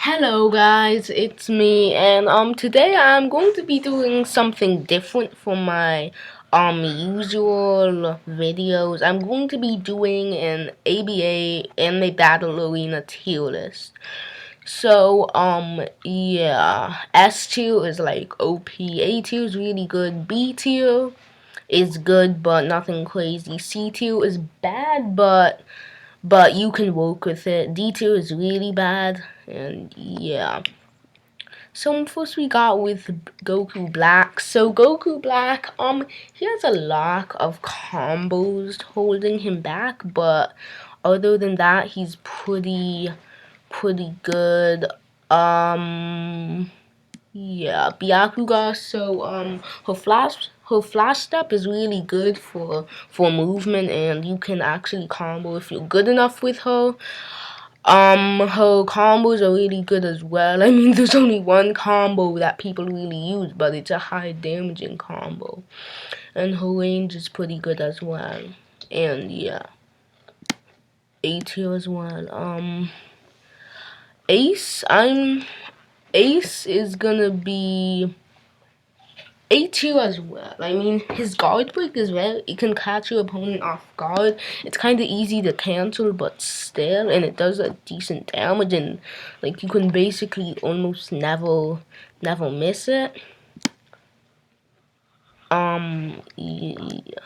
Hello guys, it's me and today I'm going to be doing something different from my usual videos. I'm going to be doing an ABA Anime Battle Arena tier list. So yeah, S tier is like OP, A tier is really good, B tier is good but nothing crazy, C tier is bad but you can work with it. D tier is really bad, and yeah. So first we got with Goku Black. So Goku Black, he has a lack of combos holding him back, but other than that, he's pretty good. Yeah, Byakuga. So her flash step is really good for movement, and you can actually combo if you're good enough with her. Her combos are really good as well. I mean, there's only one combo that people really use, but it's a high damaging combo, and her range is pretty good as well. And yeah, A tier as well. Ace, Ace is gonna be A tier as well. I mean, his guard break is very, it can catch your opponent off guard. It's kind of easy to cancel, but still, and it does a decent damage, and like you can basically almost never miss it. Yeah.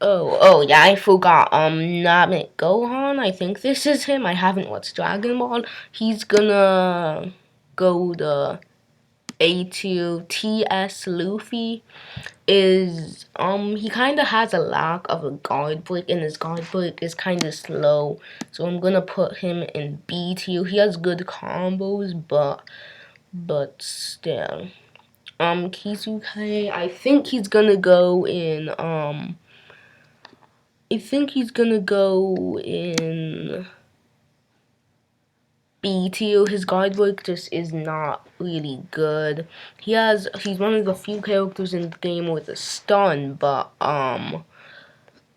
Oh yeah, I forgot. Namek Gohan. I think this is him. I haven't watched Dragon Ball. He's gonna go the A2 TS Luffy. Is he kind of has a lack of a guard break, and his guard break is kind of slow, so I'm gonna put him in B tier. He has good combos, but still. Kisuke, I think he's gonna go in B tier. His guard work just is not really good. He's one of the few characters in the game with a stun, but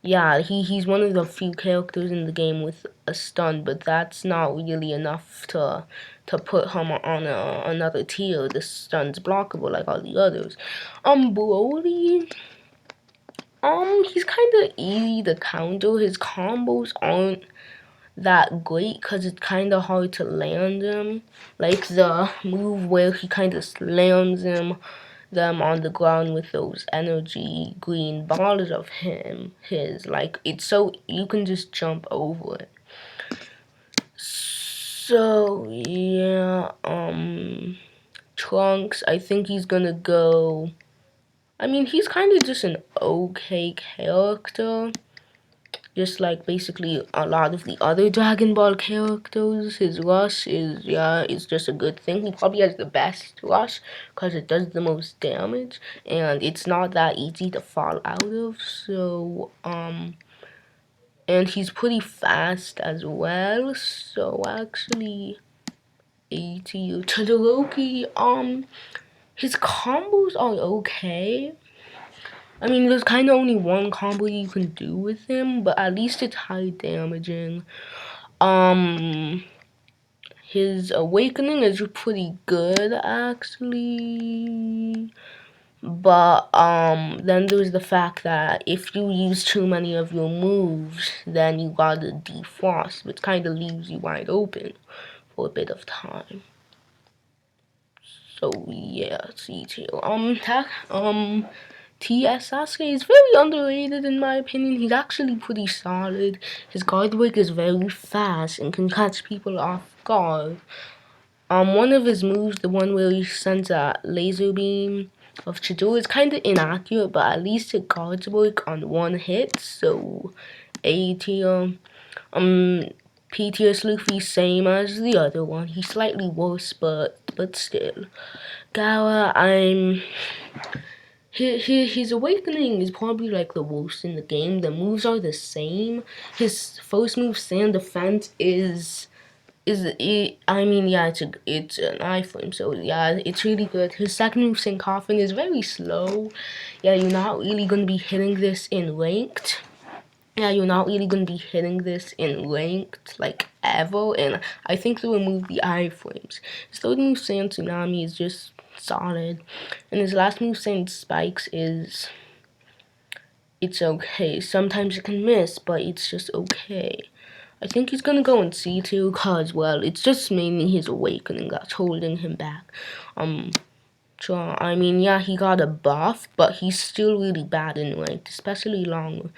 yeah, he's one of the few characters in the game with a stun, but that's not really enough to put him on another tier. The stun's blockable like all the others. Broly, he's kind of easy to counter. His combos aren't that great because it's kind of hard to land them. Like the move where he kind of lands them on the ground with those energy green balls of his, like, it's so you can just jump over it. So yeah, Trunks, I think he's gonna go, I mean, he's kind of just an okay character, just like basically a lot of the other Dragon Ball characters. His rush is just a good thing. He probably has the best rush because it does the most damage, and it's not that easy to fall out of. So and he's pretty fast as well. So actually, ATU Todoroki, his combos are okay. I mean, there's kind of only one combo you can do with him, but at least it's high damaging. His awakening is pretty good, actually. But, then there's the fact that if you use too many of your moves, then you gotta defrost, which kind of leaves you wide open for a bit of time. So, yeah, C2. TS Sasuke is very underrated in my opinion. He's actually pretty solid. His guard work is very fast and can catch people off guard. One of his moves, the one where he sends a laser beam of Chidori, is kind of inaccurate, but at least it guards work on one hit. So A tier. P tier Luffy, same as the other one. He's slightly worse, but still. Gaara, his awakening is probably like the worst in the game. The moves are the same. His first move, Sand Defense, I mean, yeah, it's an iframe, so yeah, it's really good. His second move, Coffin, is very slow. Yeah, you're not really gonna be hitting this in ranked. Yeah, you're not really gonna be hitting this in ranked like ever, and I think they remove the iframes. His third move, Sand Tsunami, is just solid, and his last move, Sand Spikes, it's okay. Sometimes it can miss, but it's just okay. I think he's gonna go in C2 cause, well, it's just mainly his awakening that's holding him back. Sure, I mean, yeah, he got a buff, but he's still really bad in ranked, especially long,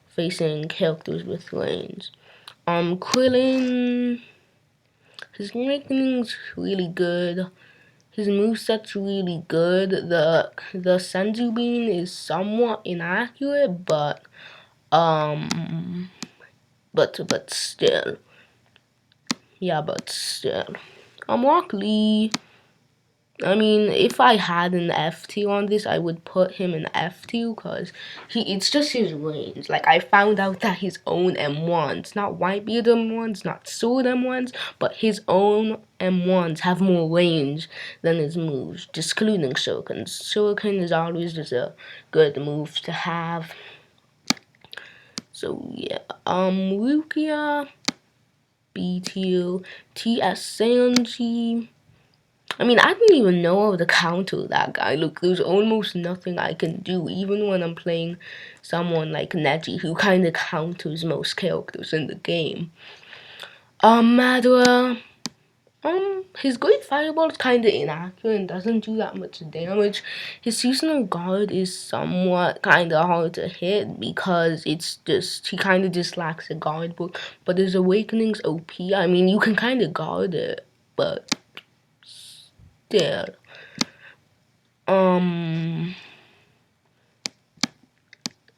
facing characters with range. Krillin, his awakening's really good. His moveset's really good. The Senzu Bean is somewhat inaccurate, but still. Yeah, but still. Rock Lee, I mean, if I had an F tier on this, I would put him in F tier because it's just his range. Like, I found out that his own M1s, not Whitebeard M1s, not Sword M1s, but his own M1s have more range than his moves, excluding Shuriken. Shuriken is always just a good move to have. So, yeah. Rukia, B tier, TS Sanji. I mean, I didn't even know how to counter that guy. Look, there's almost nothing I can do, even when I'm playing someone like Neji, who kind of counters most characters in the game. Madara, his Great Fireball is kind of inaccurate and doesn't do that much damage. His Seasonal Guard is somewhat kind of hard to hit because it's just, he kind of just lacks a guard book. But his Awakening's OP. I mean, you can kind of guard it, but still.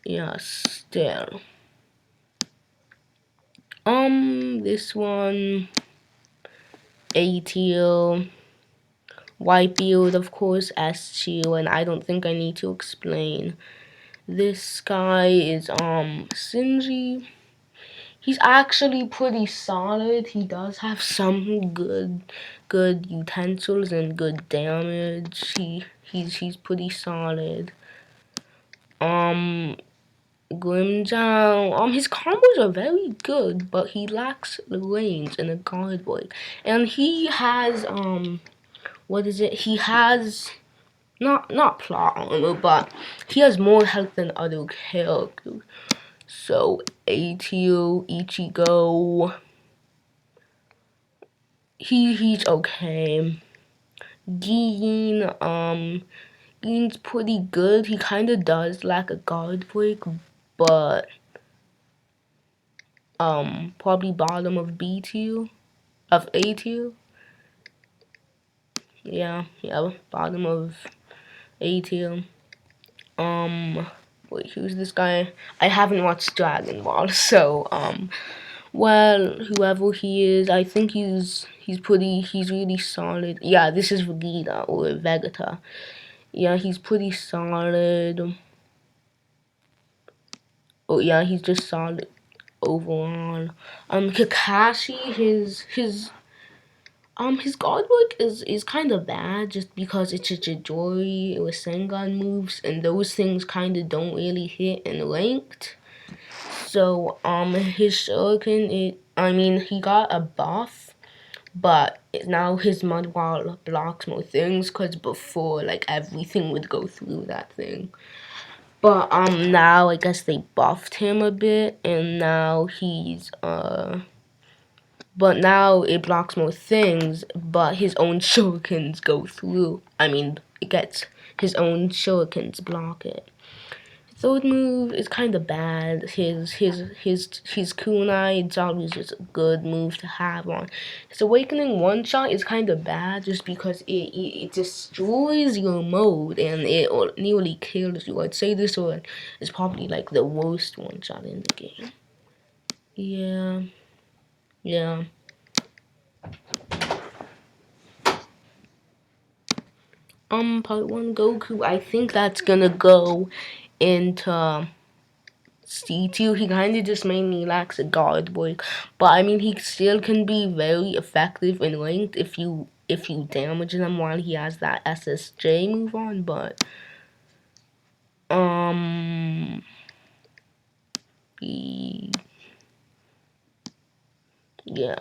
Yeah, still. This one, A tier, Whitebeard, of course, S tier, and I don't think I need to explain. This guy is, Shinji. He's actually pretty solid. He does have some good utensils and good damage. He's pretty solid. Grimjow, his combos are very good, but he lacks the range and the guard break. And he has, what is it? He has, not plot armor, but he has more health than other characters. So, A.T.O. Ichigo, he's okay. Gin, Gin's pretty good. He kind of does lack a guard break, but probably bottom of B tier, of A tier. Yeah, bottom of A tier. Wait, who's this guy? I haven't watched Dragon Ball, so well, whoever he is, I think he's really solid. Yeah, this is Vegeta or Vegeta. Yeah, he's pretty solid. Oh yeah, he's just solid overall. Kakashi, his guard work is kind of bad just because it's a Chidori with Sengun moves, and those things kind of don't really hit in ranked. So, his Shuriken, I mean, he got a buff, but now his Mud Wall blocks more things, because before, like, everything would go through that thing. But, now I guess they buffed him a bit, and now he's, but now it blocks more things, but his own shurikens go through. I mean, it gets his own shurikens block it. Third move is kind of bad. His kunai, it's always just a good move to have on. His awakening one shot is kind of bad just because it destroys your mode and it nearly kills you. I'd say this one is probably like the worst one shot in the game. Yeah. Part 1 Goku, I think that's gonna go into C2. He kind of just mainly lacks a guard break, but I mean he still can be very effective in ranked if you damage him while he has that SSJ move on. But Yeah.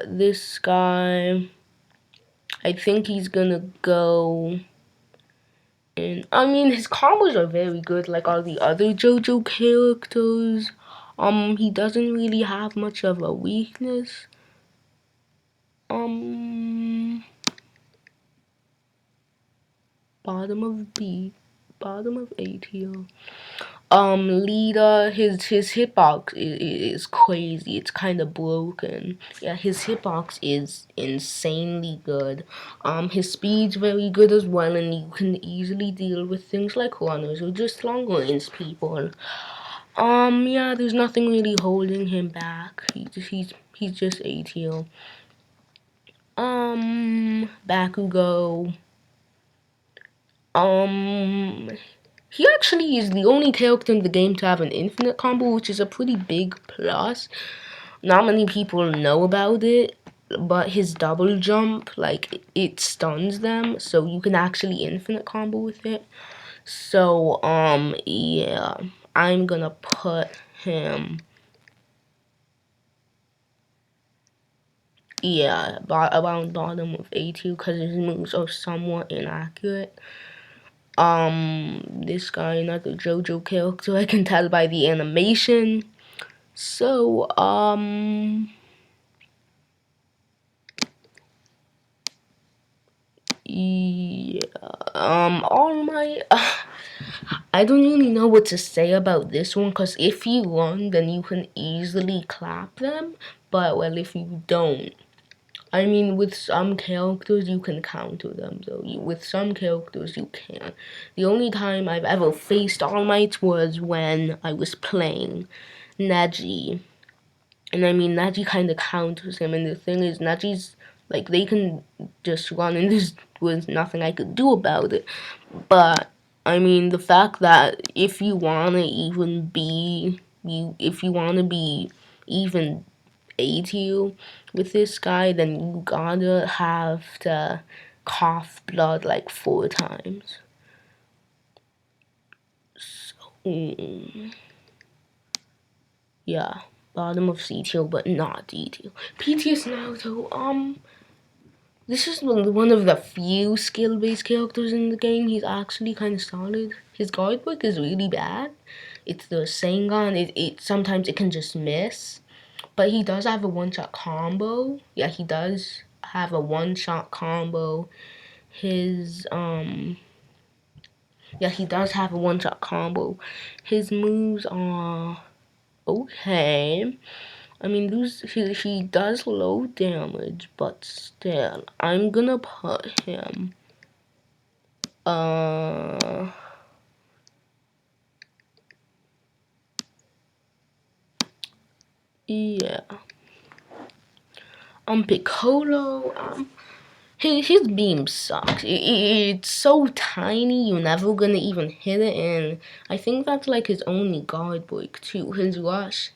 This guy, I think he's gonna go. And I mean, his combos are very good, like all the other JoJo characters. He doesn't really have much of a weakness. Um, bottom of B, bottom of A tier. Lita, his hitbox is crazy. It's kind of broken. Yeah, his hitbox is insanely good. His speed's very good as well, and you can easily deal with things like runners or just long range people. Yeah, there's nothing really holding him back. He's just A tier. Bakugo. He actually is the only character in the game to have an infinite combo, which is a pretty big plus. Not many people know about it, but his double jump, like, it stuns them, so you can actually infinite combo with it. So, yeah, I'm gonna put him, yeah, around bottom of A2 because his moves are somewhat inaccurate. This guy, another JoJo character, I can tell by the animation. So, yeah, all my, I don't really know what to say about this one, because if you run, then you can easily clap them, but, well, if you don't, I mean, with some characters, you can counter them, though. With some characters, you can't. The only time I've ever faced All Might was when I was playing Neji. And I mean, Neji kind of counters him, and the thing is, Neji's, like, they can just run, and there was nothing I could do about it. But, I mean, the fact that if you want to even be, if you want to be even aid you with this guy, then you gotta have to cough blood like 4 times. So, yeah, bottom of C tier, but not D tier. PTS Naruto, this is one of the few skill-based characters in the game. He's actually kind of solid. His guard work is really bad. It's the Sengon. It sometimes it can just miss. But he does have a one-shot combo. Yeah, he does have a one-shot combo. His, yeah, he does have a one-shot combo. His moves are okay. I mean, he does low damage, but still, I'm gonna put him, yeah. Piccolo, his beam sucks. It's so tiny, you're never gonna even hit it, and I think that's like his only guard break too. His rush,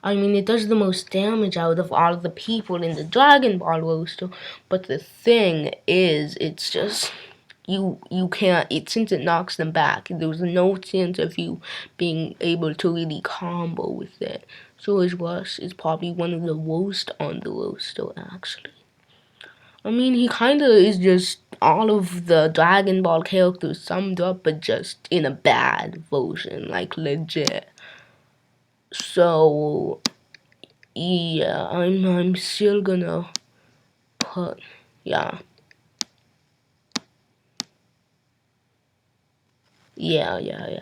I mean, it does the most damage out of all of the people in the Dragon Ball roster, but the thing is, it's just, you can't, since it knocks them back, there's no chance of you being able to really combo with it. So his rush is probably one of the worst on the roster, actually. I mean, he kind of is just all of the Dragon Ball characters summed up, but just in a bad version, like legit. So, yeah, I'm still gonna put, yeah. Yeah.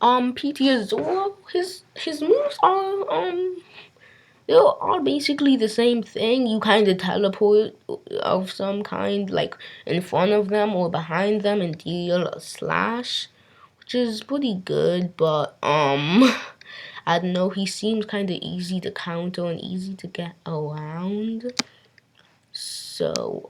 PT Azora, his moves are, they're all basically the same thing. You kind of teleport of some kind, like in front of them or behind them, and deal a slash, which is pretty good. But I don't know. He seems kind of easy to counter and easy to get around. So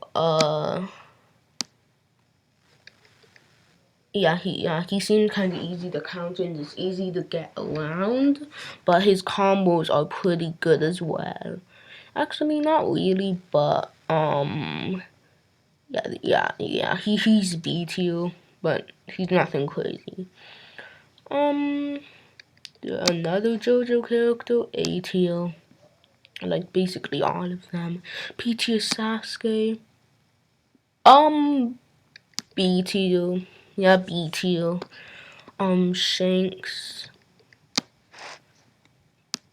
yeah, he seems kind of easy to counter and it's easy to get around, but his combos are pretty good as well. Actually, not really, but yeah. He's B tier. but he's nothing crazy. Another JoJo character, A tier. I like basically all of them. P tier Sasuke. B tier. Yeah, B tier. Shanks.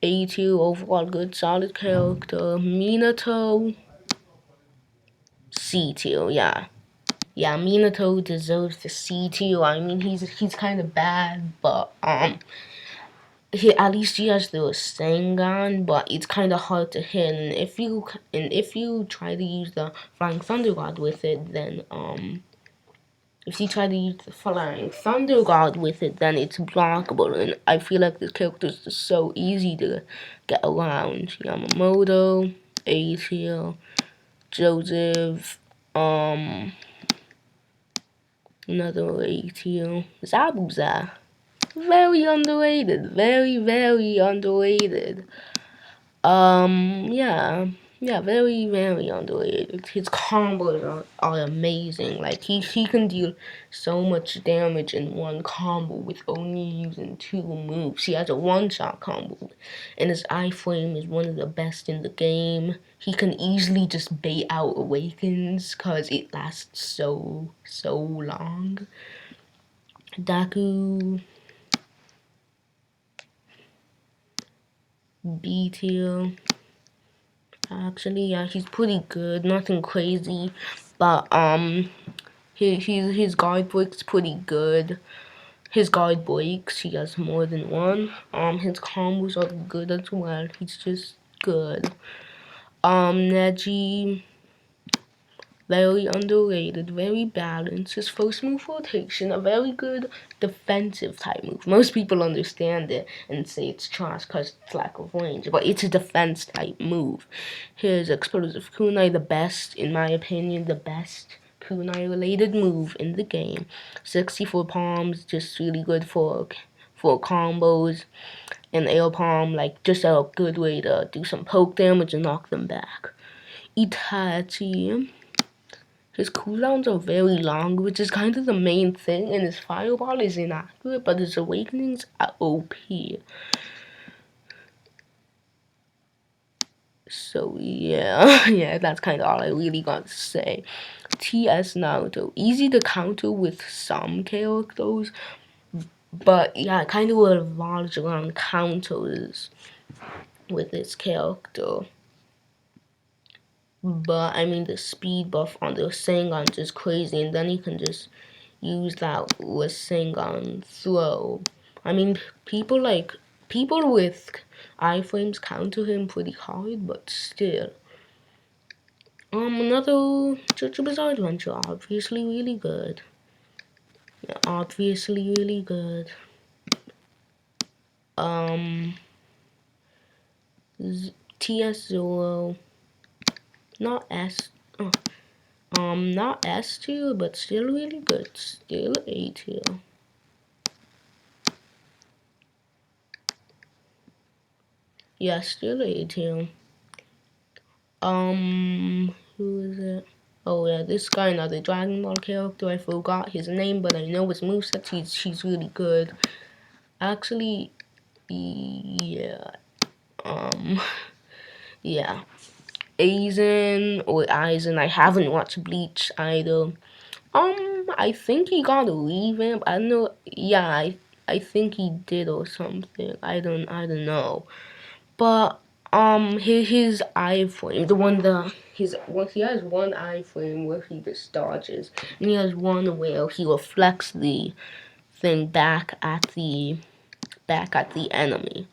A tier, overall good, solid character. Minato. C tier, yeah. Yeah, Minato deserves the C tier. I mean, he's kind of bad, but at least he has the Rasengan, but it's kind of hard to hit. And if you try to use the Flying Thunder God with it, then if you try to use the Flying Thunder God with it, then it's blockable. And I feel like this character is just so easy to get around. Yamamoto, A tier, Joseph, another A tier, Zabuza. Very underrated. Very, very underrated. Yeah. Yeah, very, very underrated. His combos are amazing. Like, he can deal so much damage in one combo with only using 2 moves. He has a one-shot combo. And his iframe is one of the best in the game. He can easily just bait out Awakens, because it lasts so long. Daku, B tier. Actually, yeah, he's pretty good. Nothing crazy, but his guard break's pretty good. His guard breaks, he has more than one. His combos are good as well. He's just good. Neji, very underrated, very balanced. His first move, rotation, a very good defensive type move. Most people understand it and say it's trash because it's lack of range, but it's a defense type move. His explosive kunai, the best, in my opinion, the best kunai related move in the game. 64 palms, just really good for combos. And air palm, like just a good way to do some poke damage and knock them back. Itachi. His cooldowns are very long, which is kind of the main thing, and his fireball is inaccurate, but his awakenings are OP. So yeah, yeah, that's kind of all I really got to say. TS Naruto, easy to counter with some characters, but yeah, kind of revolves around counters with this character. But I mean, the speed buff on the Rasengan is crazy, and then he can just use that Rasengan throw. I mean, people with iframes counter him pretty hard, but still. Another JoJo Bizarre Adventure, obviously really good. Yeah, obviously really good. TS Zoro, not S. Not S tier, but still really good. Still A tier. Yeah, still A tier. Who is it? Oh yeah, this guy, another Dragon Ball character. I forgot his name, but I know his moveset. He's really good. Actually, yeah. Yeah. Aizen. I haven't watched Bleach either. I think he got a revamp. I don't know. Yeah, I think he did or something. I don't know. But his iframe, the one he has one iframe where he just dodges, and he has one where he reflects the thing back at the enemy.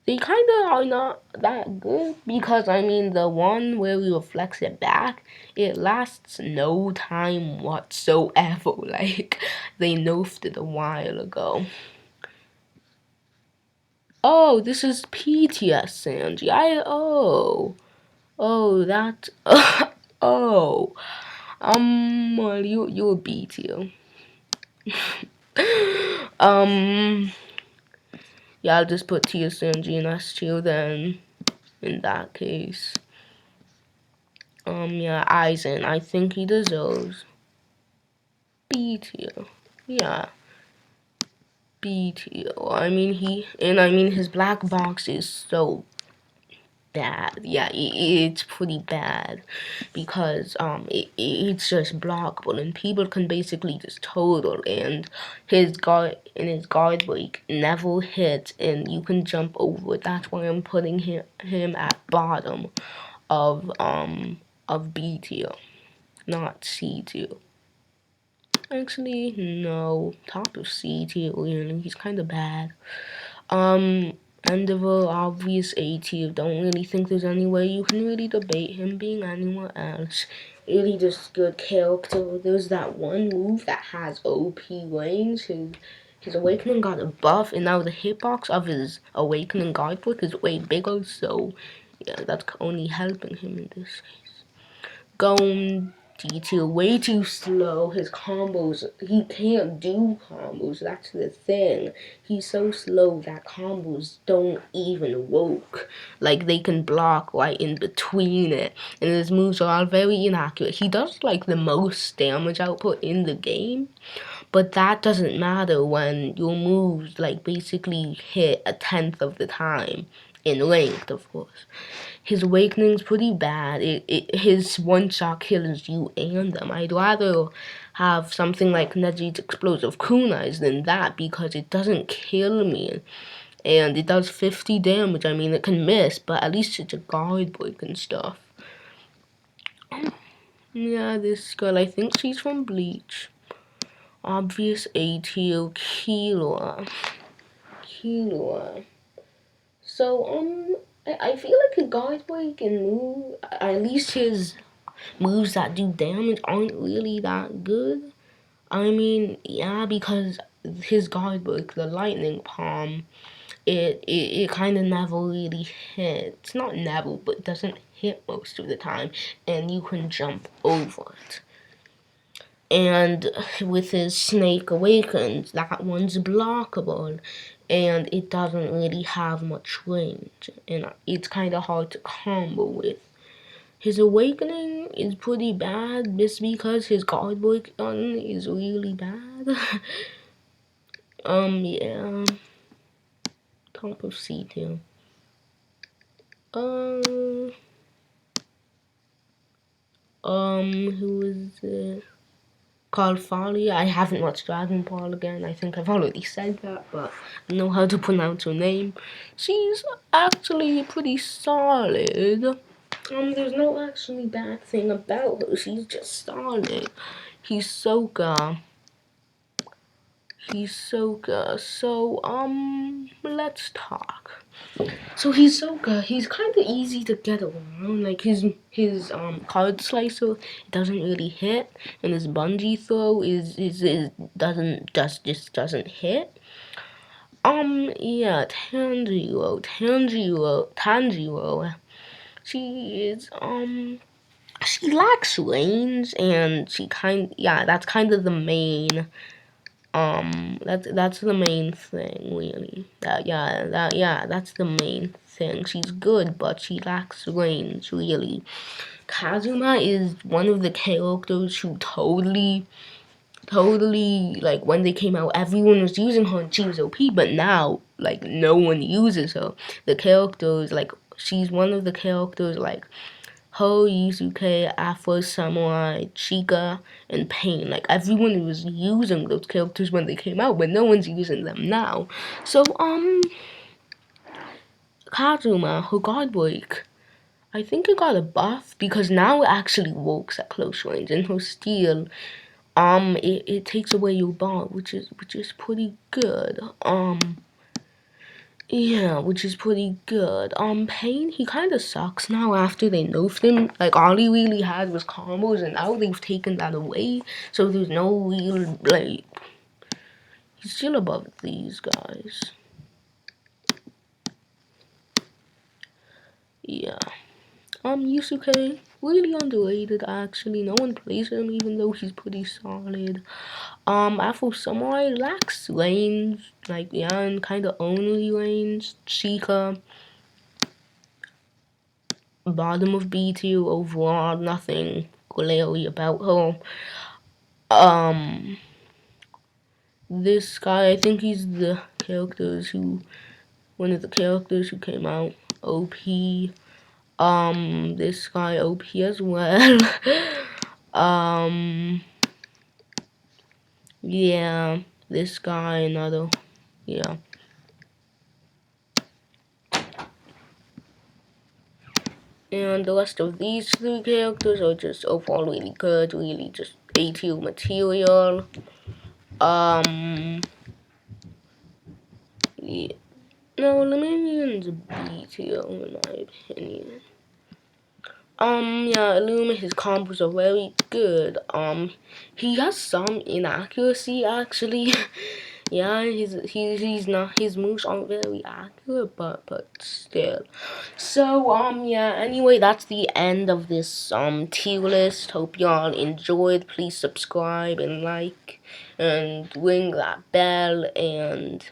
They kind of are not that good because I mean the one where he reflects it back, it lasts no time whatsoever. Like they nerfed it a while ago. Oh, this is PTS Sanji. That oh. Well, you a B tier. Yeah, I'll just put TS Sanji in S tier then in that case. Yeah, Aizen. I think he deserves B tier. Yeah, B tier. I mean his black box is so bad. Yeah, it's pretty bad because it's just blockable and people can basically just total, and his guard break never hits and you can jump over it. That's why I'm putting him at bottom of B tier, not C tier. Actually, no, top of C tier. Really, he's kind of bad. Endeavor, obvious A tier. Don't really think there's any way you can really debate him being anywhere else. Really just good character. There's that one move that has OP range. His awakening got a buff, and now the hitbox of his awakening guidebook is way bigger, so yeah, that's only helping him in this case. Going detail way too slow. His combos, he can't do combos. That's the thing. He's so slow that combos don't even work. Like they can block right in between it, and his moves are all very inaccurate. He does like the most damage output in the game, but that doesn't matter when your moves like basically hit a tenth of the time in length, of course. His awakening's pretty bad. His one shot kills you and them. I'd rather have something like Neji's explosive kunais than that because it doesn't kill me. And it does 50 damage. I mean, it can miss, but at least it's a guard break and stuff. Yeah, this girl, I think she's from Bleach. Obvious A tier, Killua. So, I feel like a guard break and move, at least his moves that do damage aren't really that good. I mean, yeah, because his guard break, the lightning palm, it kind of never really hits. Not never, but it doesn't hit most of the time, and you can jump over it. And with his Snake Awakens, that one's blockable, and it doesn't really have much range, and it's kind of hard to combo with. His awakening is pretty bad just because his guard break on is really bad. Yeah. Top of C tier. Who is it? Called Folly. I haven't watched Dragon Ball again. I think I've already said that, but I know how to pronounce her name. She's actually pretty solid. There's no actually bad thing about her. She's just solid. Hisoka. So, let's talk. So Hisoka, he's kind of easy to get around. Like his card slicer, it doesn't really hit, and his bungee throw is just doesn't hit. Yeah, Tanjiro. She is she lacks range, and that's kind of the main that's the main thing, really. That's the main thing. She's good, but she lacks range, really. Kazuma is one of the characters who totally, like, when they came out, everyone was using her and she was OP, but now, like, no one uses her. The characters, like, she's one of the characters, like, Ho, Yusuke, Afro Samurai, Chika, and Pain. Like, everyone was using those characters when they came out, but no one's using them now. So, Kazuma, her God Break, I think it got a buff because now it actually works at close range, and her steel, it takes away your bar, which is pretty good. Yeah, which is pretty good. Pain, he kind of sucks now after they nerfed him. Like, all he really had was combos, and now they've taken that away. So there's no real, like, he's still above these guys. Yeah. Yusuke, really underrated, actually. No one plays him, even though he's pretty solid. Afro Samurai lacks range, like, yeah, and kind of only range. Chika, bottom of B tier overall. Nothing glaring about her. This guy, I think he's the characters who, one of the characters who came out OP. This guy OP as well. Yeah, this guy another, yeah. And the rest of these three characters are just overall really good, really just A tier material. Yeah. No, Luminion's B tier in my opinion. Yeah, Illumi, his combos are very good. He has some inaccuracy actually. Yeah, he's not, his moves aren't very accurate, but still. So yeah. Anyway, that's the end of this tier list. Hope y'all enjoyed. Please subscribe and like, and ring that bell, and